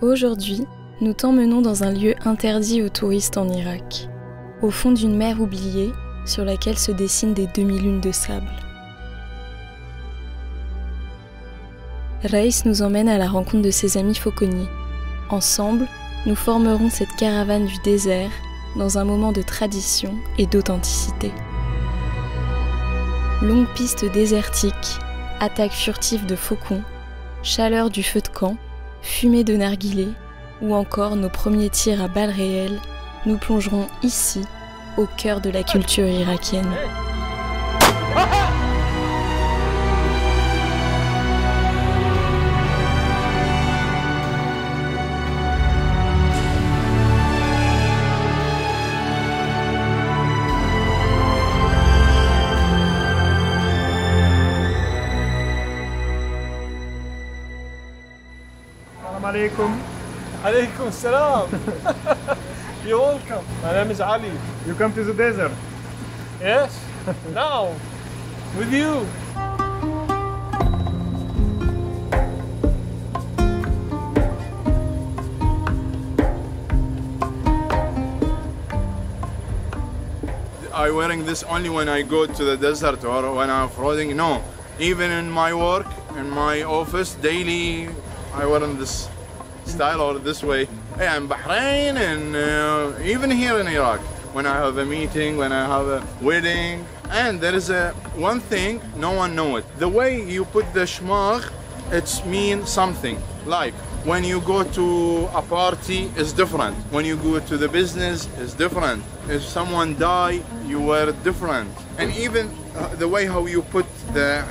Aujourd'hui, nous t'emmenons dans un lieu interdit aux touristes en Irak, au fond d'une mer oubliée sur laquelle se dessinent des demi-lunes de sable. Raïs nous emmène à la rencontre de ses amis fauconniers. Ensemble, nous formerons cette caravane du désert dans un moment de tradition et d'authenticité. Longue piste désertique, attaque furtive de faucons, chaleur du feu de camp, fumée de narguilé ou encore nos premiers tirs à balles réelles, nous plongerons ici, au cœur de la culture irakienne. Alaikum. Alaikum salam. You're welcome. My name is Ali. You come to the desert. Yes. Now, with you. I'm wearing this only when I go to the desert or when I'm off-roading. No, even in my work, in my office, daily, I wear this style or this way. Hey, I'm Bahrain and even here in Iraq, when I have a meeting, when I have a wedding, and there is one thing no one knows it. The way you put the shmagh, it means something. Like when you go to a party, it's different. When you go to the business, it's different. If someone die, you wear it different. And even the way how you put the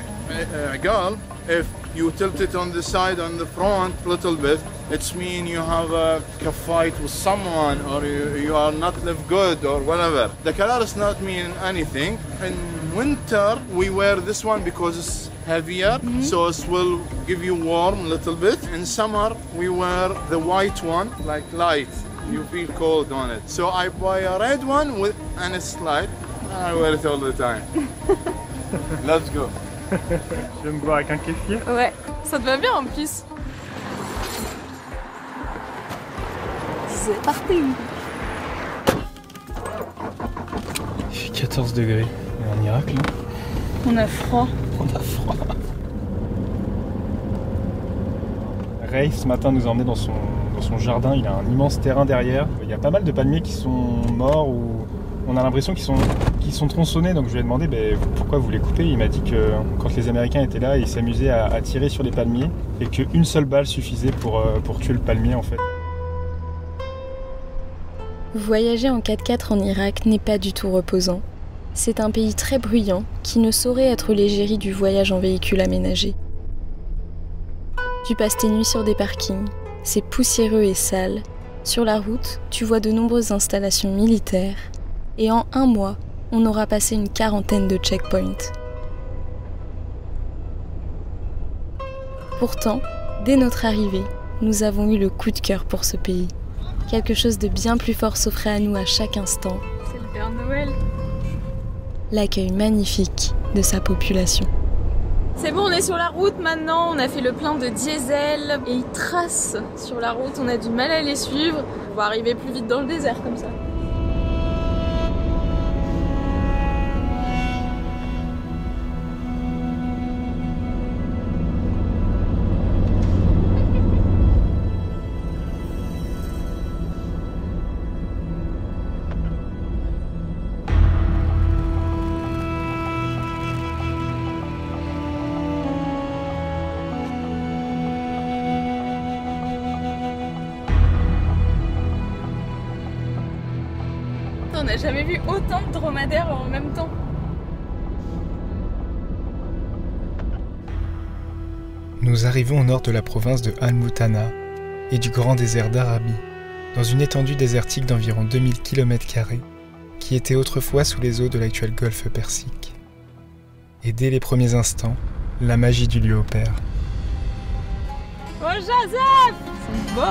girl, if you tilt it on the side, on the front a little bit, it means you have a fight with someone or you are not live good or whatever. The color does not mean anything. In winter, we wear this one because it's heavier, so it will give you warm a little bit. In summer, we wear the white one, like light. You feel cold on it. So I buy a red one and it's light. I wear it all the time. Let's go. Je vais me boire avec un kéfir. Ouais, ça te va bien en plus. C'est parti. Il fait 14 degrés. On est en Irak là. On a froid. On a froid. Ray ce matin nous a emmenés dans son jardin. Il a un immense terrain derrière. Il y a pas mal de palmiers qui sont morts ou on a l'impression qu'ils sont tronçonnés. Donc je lui ai demandé pourquoi vous les coupez. Il m'a dit que quand les Américains étaient là, ils s'amusaient à tirer sur les palmiers et qu'une seule balle suffisait pour tuer le palmier en fait. Voyager en 4x4 en Irak n'est pas du tout reposant. C'est un pays très bruyant qui ne saurait être l'égérie du voyage en véhicule aménagé. Tu passes tes nuits sur des parkings, c'est poussiéreux et sale. Sur la route, tu vois de nombreuses installations militaires. Et en un mois, on aura passé une 40aine de checkpoints. Pourtant, dès notre arrivée, nous avons eu le coup de cœur pour ce pays. Quelque chose de bien plus fort s'offrait à nous à chaque instant. C'est le Père Noël. L'accueil magnifique de sa population. C'est bon, on est sur la route maintenant, on a fait le plein de diesel et ils tracent sur la route, on a du mal à les suivre. On va arriver plus vite dans le désert comme ça. On n'a jamais vu autant de dromadaires en même temps. Nous arrivons au nord de la province de Al-Mutana et du grand désert d'Arabie, dans une étendue désertique d'environ 2000 km², qui était autrefois sous les eaux de l'actuel golfe Persique. Et dès les premiers instants, la magie du lieu opère. Oh Joseph, c'est beau.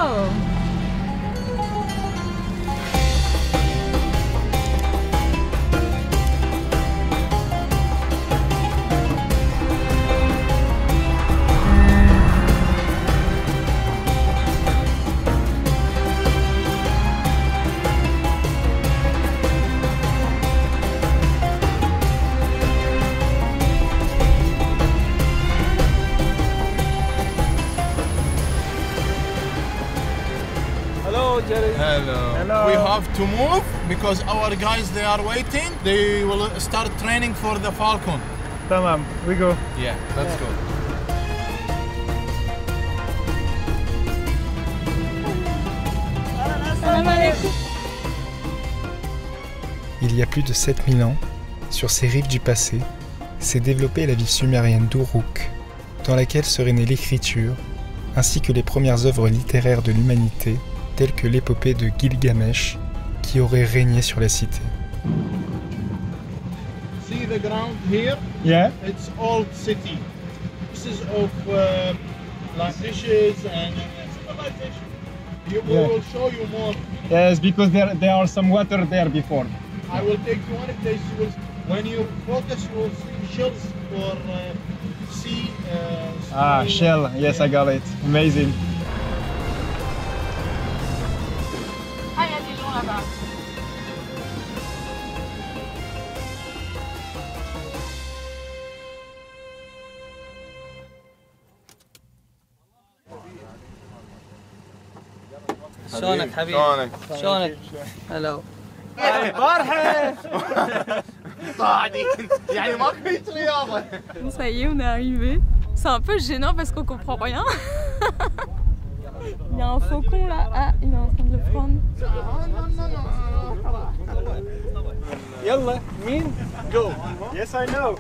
Jerry. Hello. Hello. We have to move because our guys they are waiting. They will start training for the Falcon. Tamam, we go. Yeah, let's go. Il y a plus de 7000 ans, sur ces rives du passé, s'est développée la ville sumérienne d'Uruk, dans laquelle serait née l'écriture, ainsi que les premières œuvres littéraires de l'humanité, telles que l'épopée de Gilgamesh, qui aurait régné sur la cité. See the ground here? Yeah. It's old city. This is of like dishes and civilization. We will show you more. Yes, because there are some water there before. I will take you one place. When you focus, you will see shells for sea. Shell. Yes, I got it. Amazing. Ah, il y a des gens là-bas. شلونك حبيبي؟ شلونك؟ شلونك؟ هلو يعني ماكو رياضة. Ça y est, on est arrivé. C'est un peu gênant parce qu'on comprend rien. Il y a un faucon là. Ah, il est en train de le prendre. يلا مين؟ Go. Yes, I know.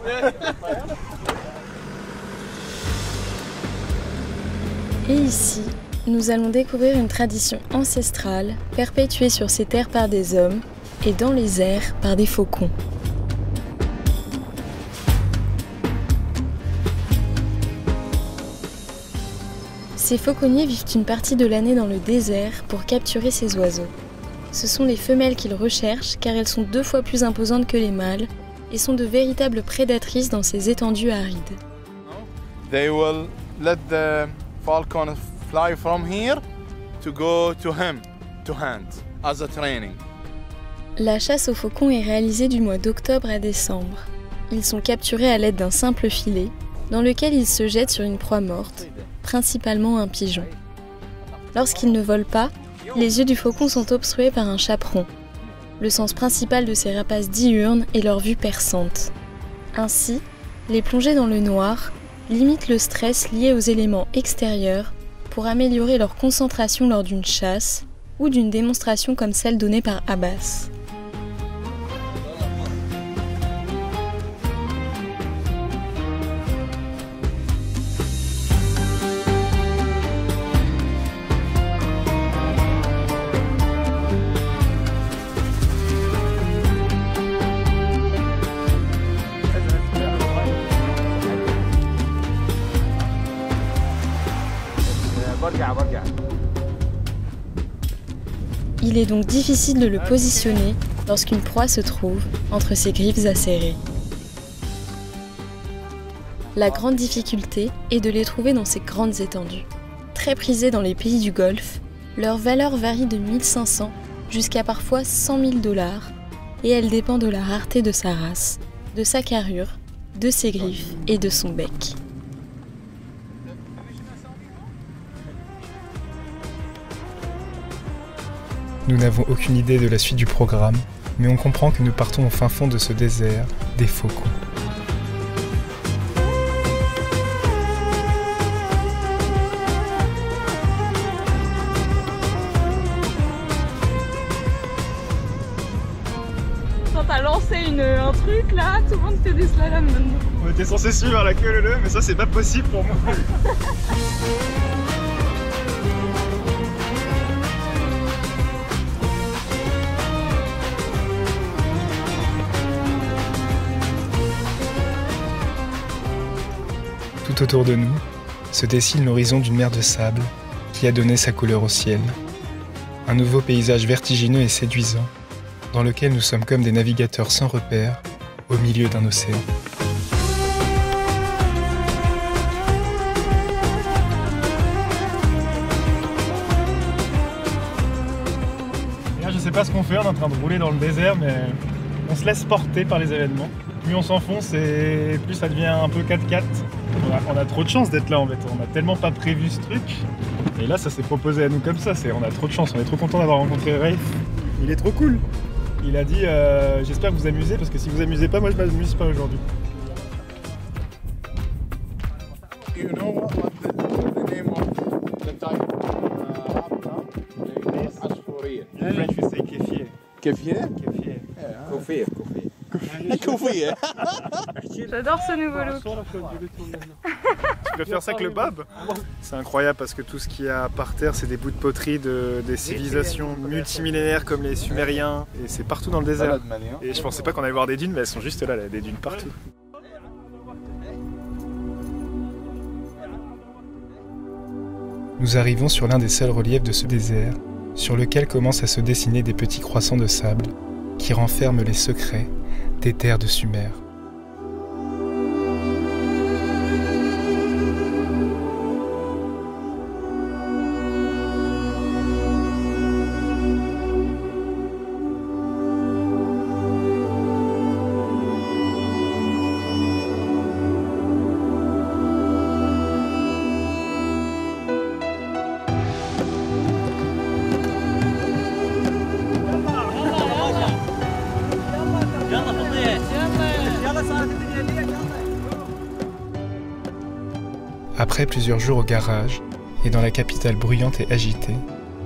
Et ici, nous allons découvrir une tradition ancestrale perpétuée sur ces terres par des hommes et dans les airs par des faucons. Ces fauconniers vivent une partie de l'année dans le désert pour capturer ces oiseaux. Ce sont les femelles qu'ils recherchent car elles sont 2 fois plus imposantes que les mâles et sont de véritables prédatrices dans ces étendues arides. They will let the falcon fly from here to go to him to hunt as a training. La chasse aux faucons est réalisée du mois d'octobre à décembre. Ils sont capturés à l'aide d'un simple filet dans lequel ils se jettent sur une proie morte, principalement un pigeon. Lorsqu'ils ne volent pas, les yeux du faucon sont obstrués par un chaperon. Le sens principal de ces rapaces diurnes est leur vue perçante. Ainsi, les plonger dans le noir limite le stress lié aux éléments extérieurs pour améliorer leur concentration lors d'une chasse ou d'une démonstration comme celle donnée par Abbas. Il est donc difficile de le positionner lorsqu'une proie se trouve entre ses griffes acérées. La grande difficulté est de les trouver dans ces grandes étendues. Très prisées dans les pays du Golfe, leur valeur varie de 1500 jusqu'à parfois 100 000 $ et elle dépend de la rareté de sa race, de sa carrure, de ses griffes et de son bec. Nous n'avons aucune idée de la suite du programme, mais on comprend que nous partons au fin fond de ce désert des faucons. Quand t'as lancé un truc là, tout le monde fait des slaloms maintenant. On était censé suivre à la queue leu, mais ça c'est pas possible pour moi. Tout autour de nous se dessine l'horizon d'une mer de sable qui a donné sa couleur au ciel. Un nouveau paysage vertigineux et séduisant dans lequel nous sommes comme des navigateurs sans repère au milieu d'un océan. Et là, je sais pas ce qu'on fait, on est en train de rouler dans le désert, mais on se laisse porter par les événements. Plus on s'enfonce et plus ça devient un peu 4x4. On a trop de chance d'être là en fait, on a tellement pas prévu ce truc. Et là, ça s'est proposé à nous comme ça. On a trop de chance, on est trop content d'avoir rencontré Rafe. Il est trop cool. Il a dit j'espère que vous amusez parce que si vous amusez pas, moi je m'amuse pas aujourd'hui. You know what the name of the type Asfouriya. In French we say kéfier. Kéfier? Kéfier. Koufir. Koufir. J'adore ce nouveau look. Tu préfères ça que le bab? C'est incroyable parce que tout ce qu'il y a par terre, c'est des bouts de poterie des civilisations multimillénaires comme les Sumériens. Et c'est partout dans le désert. Et je pensais pas qu'on allait voir des dunes, mais elles sont juste là, des dunes partout. Nous arrivons sur l'un des seuls reliefs de ce désert, sur lequel commencent à se dessiner des petits croissants de sable qui renferment les secrets des terres de Sumer. Après plusieurs jours au garage, et dans la capitale bruyante et agitée,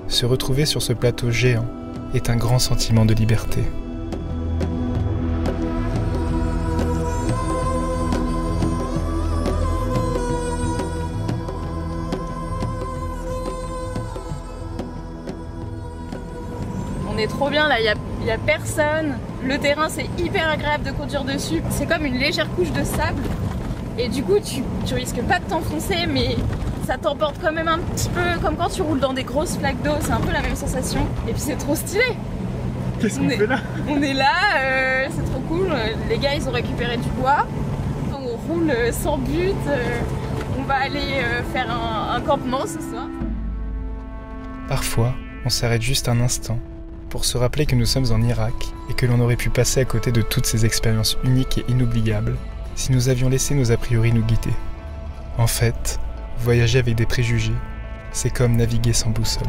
se retrouver sur ce plateau géant est un grand sentiment de liberté. On est trop bien là, il y a personne. Le terrain c'est hyper agréable de conduire dessus. C'est comme une légère couche de sable. Et du coup tu risques pas de t'enfoncer, mais ça t'emporte quand même un petit peu comme quand tu roules dans des grosses flaques d'eau, c'est un peu la même sensation. Et puis c'est trop stylé. Qu'est-ce qu'on fait là? On est là, c'est trop cool. Les gars ils ont récupéré du bois. On roule sans but. On va aller faire un campement ce soir. Parfois, on s'arrête juste un instant pour se rappeler que nous sommes en Irak et que l'on aurait pu passer à côté de toutes ces expériences uniques et inoubliables si nous avions laissé nos a priori nous guider. En fait, voyager avec des préjugés, c'est comme naviguer sans boussole.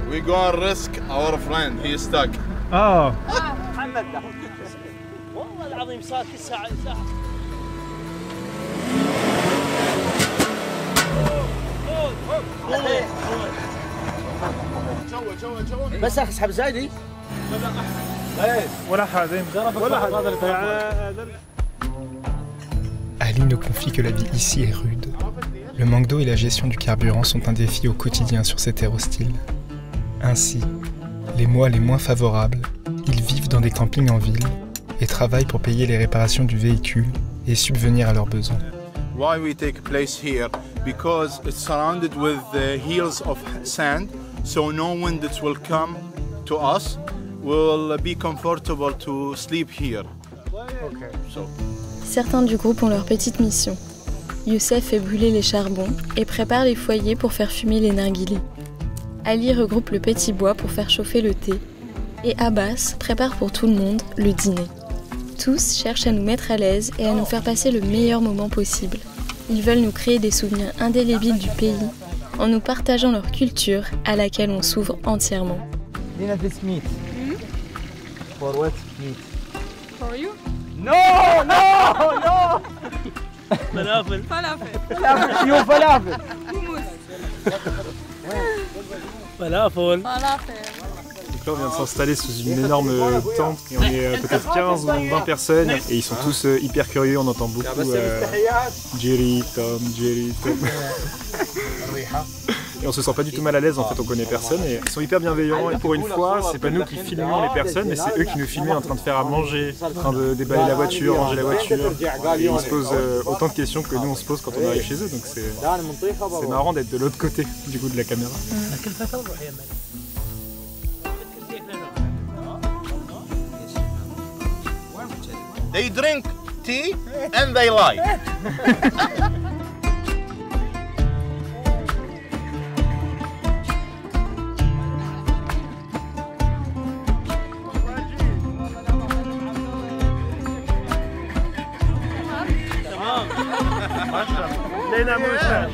We go and risk our friend, he is stuck. Ah. محمد ده والله العظيم ساعة ساعة بس اسحب زايدي ولا حاجة ولا حاجة. Ali nous confie que la vie ici est rude. Le manque d'eau et la gestion du carburant sont un défi au quotidien sur ces terres hostiles. Ainsi, les mois les moins favorables, ils vivent dans des campings en ville et travaillent pour payer les réparations du véhicule et subvenir à leurs besoins. Why we take place here? Because it's surrounded with the hills of sand, so no wind that will come to us will be comfortable to sleep here. Okay. So. Certains du groupe ont leur petite mission. Youssef fait brûler les charbons et prépare les foyers pour faire fumer les narguilés. Ali regroupe le petit bois pour faire chauffer le thé. Et Abbas prépare pour tout le monde le dîner. Tous cherchent à nous mettre à l'aise et à nous faire passer le meilleur moment possible. Ils veulent nous créer des souvenirs indélébiles du pays en nous partageant leur culture à laquelle on s'ouvre entièrement. Lina, this meat. For what meat? For you? No, no, no! Falafel. Falafel, you falafel. Hummus. Falafel. Falafel. Donc là on vient de s'installer sous une énorme tente et on est peut-être 15 ou 20 personnes et ils sont tous hyper curieux, on entend beaucoup Jerry, Tom. Et on se sent pas du tout mal à l'aise en fait, on connaît personne et ils sont hyper bienveillants et pour une fois c'est pas nous qui filmons les personnes mais c'est eux qui nous filment en train de faire à manger, en train de déballer la voiture, ranger la voiture et ils se posent autant de questions que nous on se pose quand on arrive chez eux donc c'est marrant d'être de l'autre côté du coup de la caméra. They drink tea and they lie. لينا مستاش.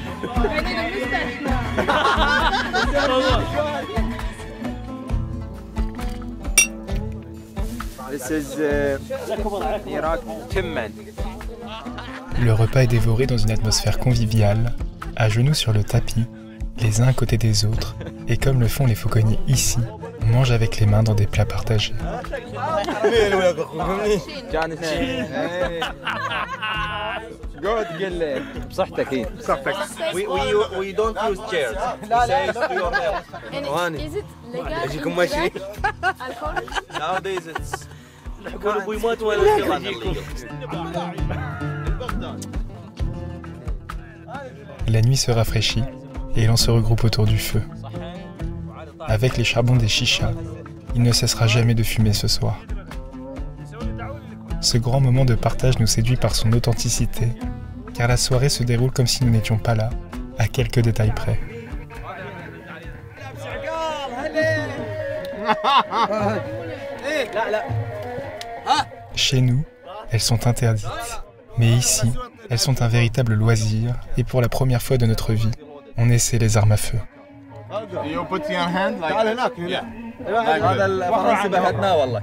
This is Iraq Timman. Le repas est dévoré dans une atmosphère conviviale, à genoux sur le tapis, les uns à côté des autres, et comme le font les fauconniers ici, on mange avec les mains dans des plats partagés. قعد قل بصحتك هي بصحتك. We don't use chairs. Is it legal? اجيكم ماشي. Nowadays it's نحكوا البويمات ولا يجيكم. La nuit se rafraîchit et l'on se regroupe autour du feu. Avec les charbons des chichas, il ne cessera jamais de fumer ce soir. Ce grand moment de partage nous séduit par son authenticité, car la soirée se déroule comme si nous n'étions pas là, à quelques détails près. Chez nous, elles sont interdites. Mais ici, elles sont un véritable loisir, et pour la première fois de notre vie, on essaie les armes à feu. You put your hand like yeah. هذا الفرنسي بهدناه والله.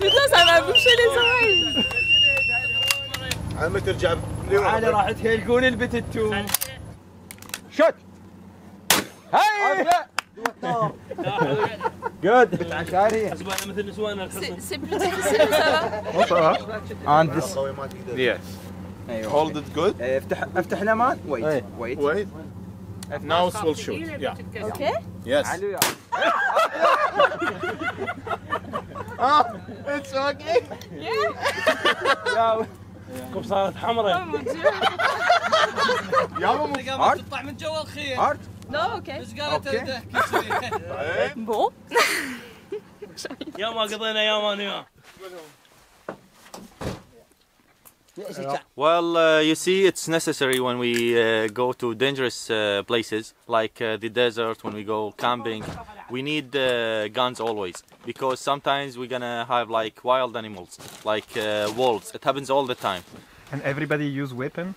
Putain, ça m'a bouché les oreilles. عم ترجع انا راح تهلكون البت التوم. شوت. هاي. Good. C'est plus difficile ou ça va? On this. Yes. Hold it good. افتح الامان. Wait. Wait. Now it will shoot. Yeah. Okay. Yes. It's okay. صارت حمراء. Oh mon dieu. تطلع من جوا الخير. هارد. Non, ok. اوكي. Bon. يا ما قضينا يا ما نيا. Well, you see, it's necessary when we go to dangerous places like the desert, when we go camping. We need guns always because sometimes we're gonna have like wild animals, like wolves. It happens all the time. And everybody use weapon?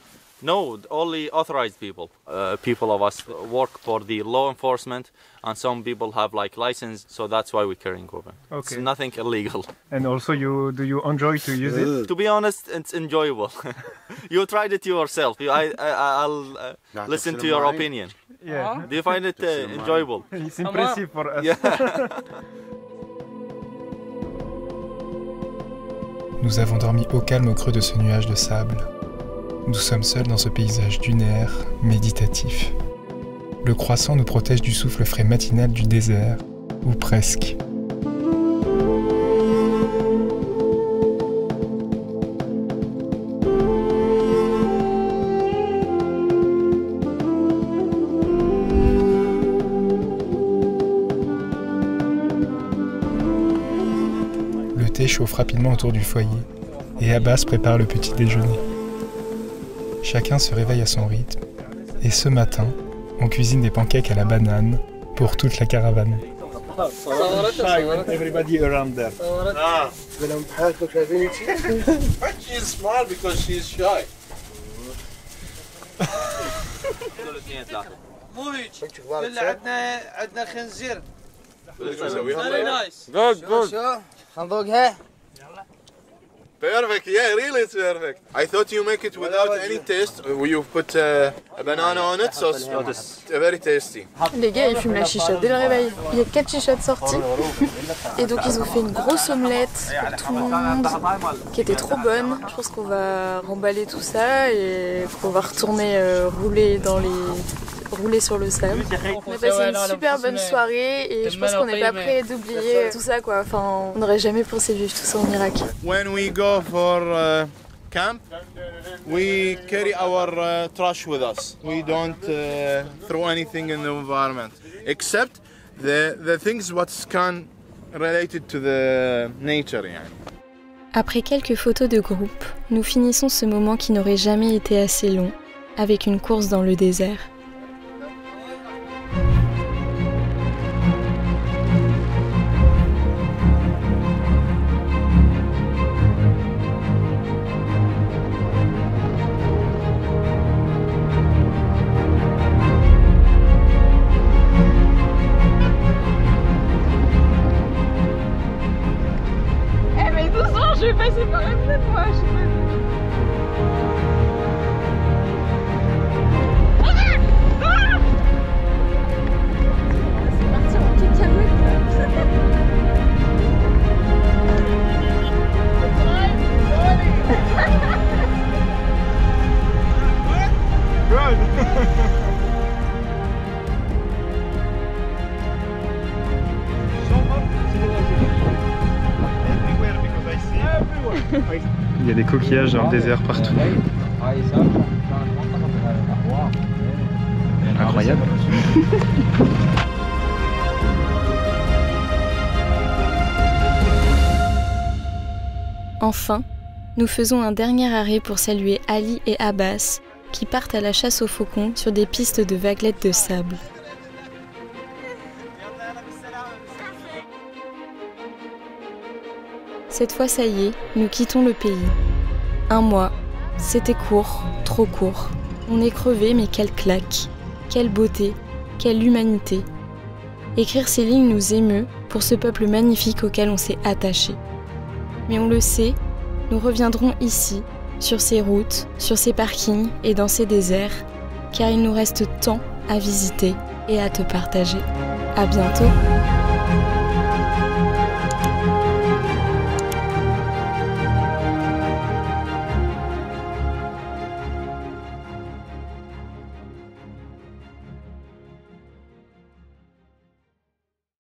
No, only authorized people. People of us work for the law enforcement, and some people have like license, so that's why we're carrying weapon. Okay. It's nothing illegal. And also do you enjoy to use it? To be honest, it's enjoyable. You tried it yourself. I'll listen to your opinion. Yeah. Do you find it enjoyable? It's impressive for us. Yeah. Nous avons dormi au calme au creux de ce nuage de sable. Nous sommes seuls dans ce paysage dunaire, méditatif. Le croissant nous protège du souffle frais matinal du désert, ou presque. Le thé chauffe rapidement autour du foyer, et Abbas prépare le petit déjeuner. Chacun se réveille à son rythme, et ce matin, on cuisine des pancakes à la banane pour toute la caravane. Everybody around there. She's small because she's shy. Good, good. Perfect, yeah, really it's perfect. I thought you make it without any taste. You put a banana on it, so it's very tasty. Les gars, ils fument la chicha dès le réveil. Il y a 4 chichas de sortie. Et donc ils ont fait une grosse omelette pour tout le monde, qui était trop bonne. Je pense qu'on va remballer tout ça et qu'on va retourner rouler sur le sable. On a passé une super bonne soirée et je pense qu'on n'est pas prêt d'oublier tout ça quoi. Enfin, on n'aurait jamais pensé vivre tout ça en Irak. When we go for camp, we carry our trash with us. We don't throw anything in the environment, except the things what's can related to the nature. Après quelques photos de groupe, nous finissons ce moment qui n'aurait jamais été assez long, avec une course dans le désert. Je vais passer par la fenêtre, moi, je sais pas. C'est parti en cacahuète. Il y a des coquillages dans le désert partout. Incroyable. Enfin, nous faisons un dernier arrêt pour saluer Ali et Abbas, qui partent à la chasse aux faucons sur des pistes de vaguelettes de sable. Cette fois, ça y est, nous quittons le pays. 1 mois, c'était court, trop court. On est crevé, mais quelle claque, quelle beauté, quelle humanité. Écrire ces lignes nous émeut pour ce peuple magnifique auquel on s'est attaché. Mais on le sait, nous reviendrons ici, sur ces routes, sur ces parkings et dans ces déserts, car il nous reste tant à visiter et à te partager. À bientôt!